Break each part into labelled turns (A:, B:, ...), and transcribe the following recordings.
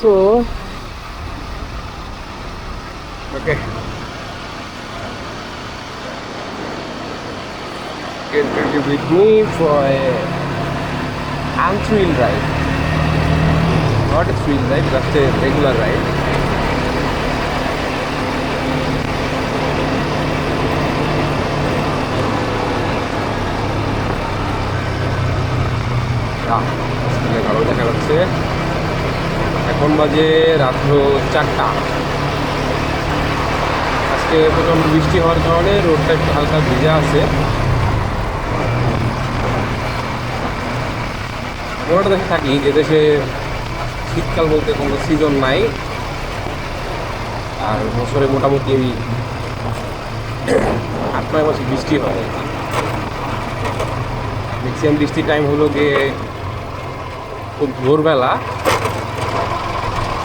A: So, okay. Get ready with me for a unthrill ride. Not a thrill ride, just a regular ride. ভালো দেখা যাচ্ছে। এখন বাজে রাত্র 4টা। আজকে প্রচণ্ড বৃষ্টি হওয়ার কারণে রোডটা একটু হালকা ভিজা আছে। ওটা দেখে থাকি যে দেশে শীতকাল বলতে কোনো সিজন নাই, আর বছরে মোটামুটি 8-9 মাসে বৃষ্টি হয়। ম্যাক্সিমাম বৃষ্টির টাইম হলো গিয়ে খুব ভোরবেলা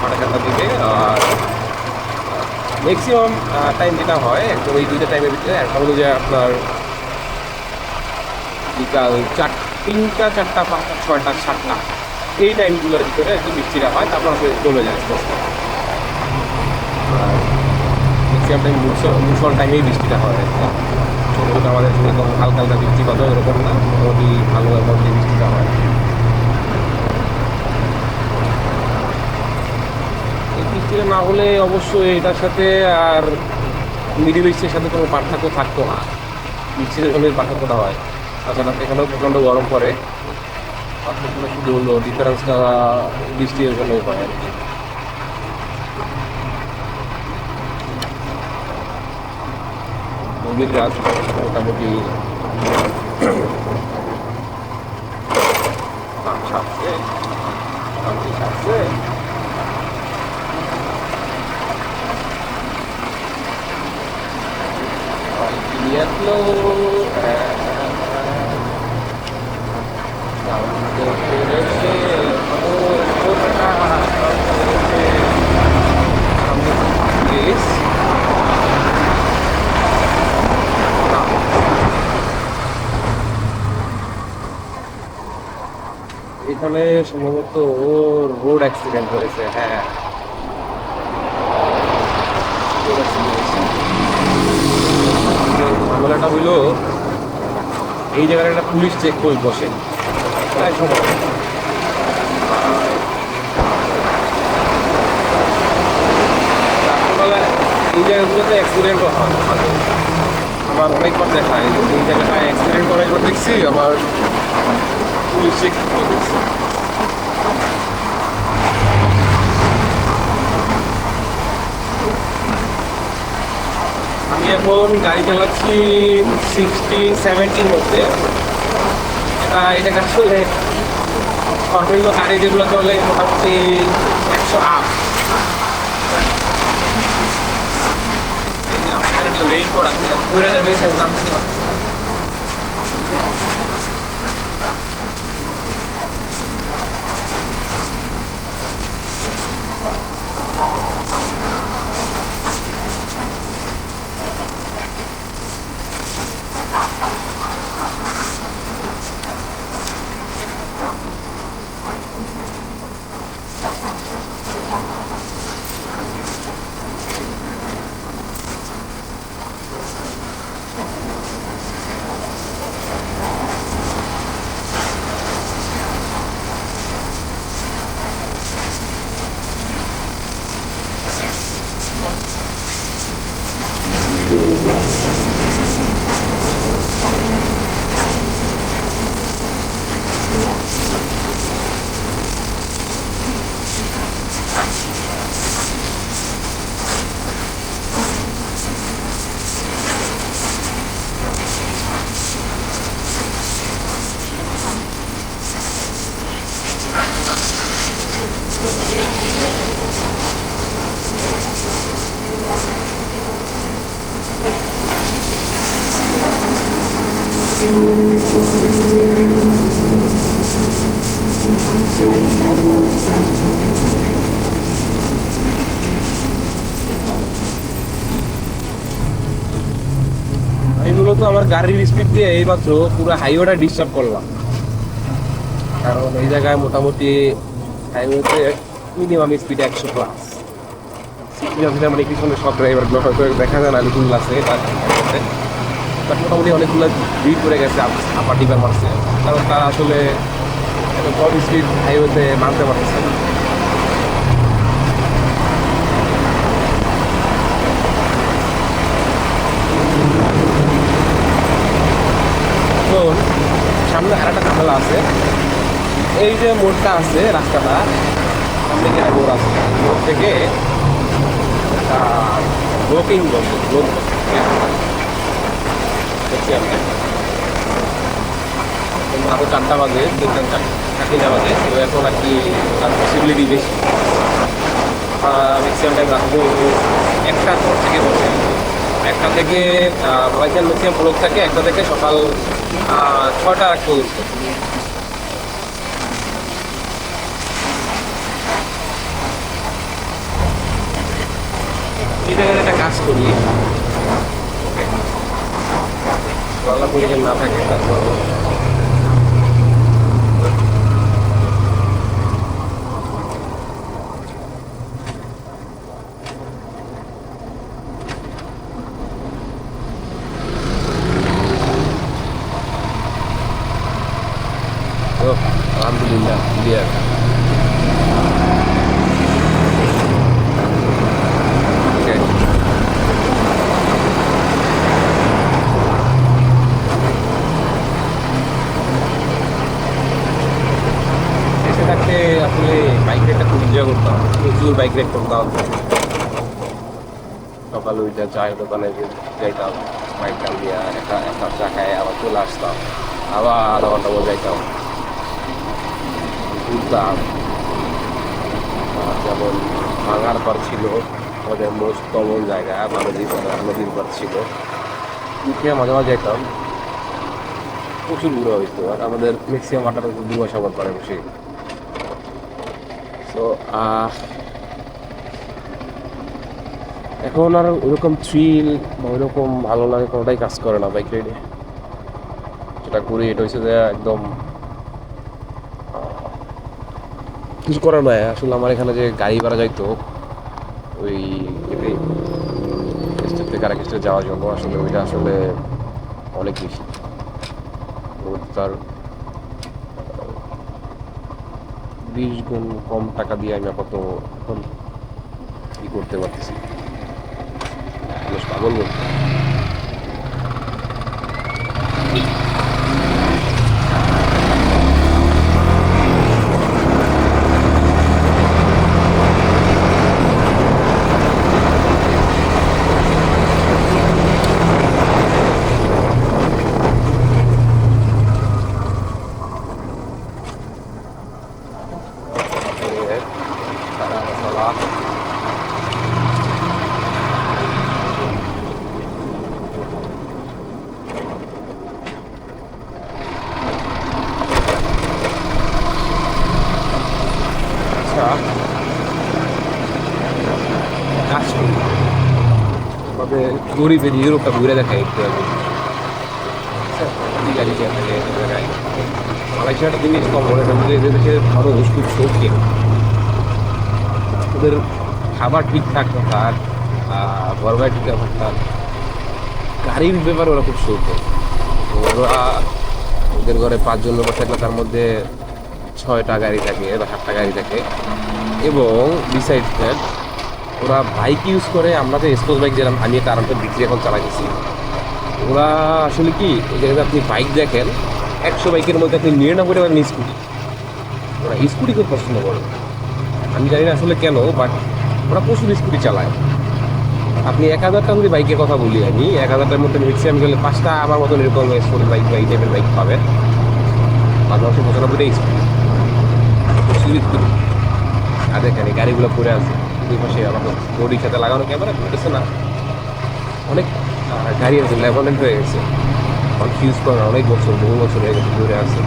A: 4:30 দিকে, আর ম্যাক্সিমাম টাইম যেটা হয় একদম এই দুইটা টাইমের ভিতরে। একটা হলো যে আপনার বিকাল 3টা, 4টা, 5টা, 6টা, 7টা এই টাইমগুলোর ভিতরে একটু বৃষ্টিটা হয়, তারপর আসলে চলে যায়। ম্যাক্সিমাম টাইম মুসল টাইমেই বৃষ্টিটা হয়। ছোটো ছোটো আমাদের যেরকম হালকা হালকা বৃষ্টিপাত হয় এরকম না, মোটামুটি ভালো মোটামুটি বৃষ্টিটা হয়। এই বৃষ্টিটা না হলে অবশ্যই এটার সাথে আর মিডিল ইস্টের সাথে কোনো পার্থক্য থাকতো না। বৃষ্টির জন্য পার্থক্যটা হয়, তাছাড়া এখানেও প্রচণ্ড গরম পড়ে। পার্থক্যটা শুধু হলো ডিফারেন্সটা বৃষ্টির জন্য হয় আর কি। নদীর গাছ মোটামুটি এখানে সম্ভবত রোড অ্যাক্সিডেন্ট হয়েছে। হ্যাঁ, ঝামেলাটা হইলো এই জায়গায় একটা পুলিশ চেক পোস্ট বসে প্রায় সময়। এই জায়গাগুলোতে অ্যাক্সিডেন্টও হয়। আমার অনেকবার দেখা এই জায়গাটায় অ্যাক্সিডেন্ট অনেকবার দেখছি, আবার পুলিশ চেক করতেছে। আমি এখন গাড়ি চালাচ্ছি 60-70 মধ্যে। এটাকে আসলে সর্বনিম্ন গাড়ি যেগুলো চলে মোটামুটি 108। রেট করা এগুলো তো আমার গাড়ির স্পিড দিয়ে এইমাত্র পুরো হাইওয়েটা ডিস্টার্ব করলাম, কারণ এই জায়গায় মোটামুটি হাইওয়েতে মিনিমাম স্পিড 100+। মানে পিছনে সব ড্রাইভারগুলো হয়তো দেখা যায় না, আলিগুলো আছে বাট মোটামুটি অনেকগুলো ভিড় করে গেছে, আপার ডিপার মারছে, কারণ তারা আসলে এত কম স্পিড হাইওয়েতে মানতে পারতেছে না। তো সামনে আর একটা ঝামেলা আছে, এই যে মোড়টা আছে রাস্তাটা সামনে যে মোড় আছে, মোড় থেকে ব্লকিং ব্লক দেখছি আমি আরো 4টা বাজে, 3টা বাজে, তো এখন আর কি তার পসিবিলিটি বেশি। ম্যাক্সিমাম টাইম রাখবো 1টার পর থেকে বসে, 1টা থেকে বাইকের ম্যাক্সিমাম ব্লক থাকে, 1টা থেকে সকাল 6টা আগ পর্যন্ত। এই জায়গায় একটা কাজ করি, আল্লাহ পরিজন না থাকে তারপর আলহামদুলিল্লাহ ক্লিয়ার। আসলে বাইক রাইডটা খুব এনজয় করতাম, প্রচুর বাইক রাইড করতাম। সকালে ওইটা চায়ের দোকানে যাইতাম, বাইক টান দিয়ে একটা চা খায় আবার চলে আসতাম, আবার আধা ঘন্টা পর যাইতাম, ঘুরতাম। যেমন ভাঙার পার ছিল আমাদের মোস্ট কমন জায়গা, নদীর পার ছিল, উঠে মাঝে মাঝে যেতাম, প্রচুর ঘুরে হইতো। আর আমাদের ম্যাক্সিমাম আড্ডাটা 2 মাস করে বসে। তো এখন আর ওইরকম থ্রিল বা ওইরকম ভালো লাগে কোনোটাই কাজ করে না বাইক রাইডে। যেটা করি এটা হচ্ছে যে একদম কিছু করার নয়। আসলে আমার এখানে যে গাড়ি ভাড়া যাইতো ওই স্টেট থেকে আরেক স্টেট যাওয়ার জন্য, আসলে ওইটা আসলে অনেক বেশি। তার 20 গুণ কম টাকা দিয়ে আমি আপাতত এখন কি করতে পারতেছি, পাগল বলতে। আমাদের গরিবের ইউরোপটা ঘুরে দেখায় একটু আগে। মালয়েশিয়াটা জিনিস কম মনে হয়, এদের দেশে মানুষ খুব শৌখিন, ওদের খাবার ঠিকঠাক থাকার, ঘর বাড়ি ঠিকঠাক থাকার, গাড়ির ব্যাপারে ওরা খুব শৌখিন। ওরা ওদের ঘরে 5 জন লোক থাকলে তার মধ্যে 6টা গাড়ি থাকে বা 7টা গাড়ি থাকে। এবং বিসাইডস দ্যাট ওরা বাইক ইউজ করে। আমরা যে স্পোর্টস বাইক যেরকম, আমি একটা আরামটা বিক্রি এখন চালাইতেছি, ওরা আসলে কি ওই জায়গাতে আপনি বাইক দেখেন 100 বাইকের মধ্যে আপনি 99 পারেন স্কুটি। ওরা স্কুটি খুব পছন্দ করে, আমি জানি না আসলে কেন, বাট ওরা প্রচুর স্কুটি চালায়। আপনি 1000টা যদি বাইকের কথা বলি, আমি 1000টার মধ্যে ম্যাক্সিমাম গেলে 5টা আমার মতন এরকম স্পোর্টস বাইক বা এই টাইপের বাইক পাবেন। আর 995টাই স্কুটি, প্রচুর স্কুটি। আর দেখেন এই গাড়িগুলো পরে আছে দুই পাশে, আমার বডির সাথে লাগানো ক্যামেরা ঘুরতেছে না, অনেক গাড়ি আছে, লেভেলেন্ট হয়ে গেছে, অনেক ইউজ করা, অনেক বছর, বহু বছর হয়ে গেছে ঘুরে আছে।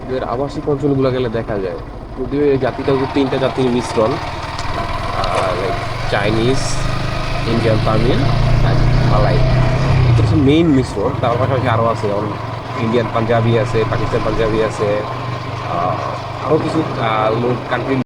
A: এদের আবাসিক অঞ্চলগুলো গেলে দেখা যায়, যদিও এই জাতিটা 3টা জাতির মিশ্রণ। চাইনিজ, ইন্ডিয়ান, তামিল আর মালাই। এটা হচ্ছে মেইন মিশ্রণ। তার পাশাপাশি আরও আছে, যেমন ইন্ডিয়ান পাঞ্জাবি আছে, পাকিস্তান পাঞ্জাবি আছে, আরও কিছু লোক কান্ট্রি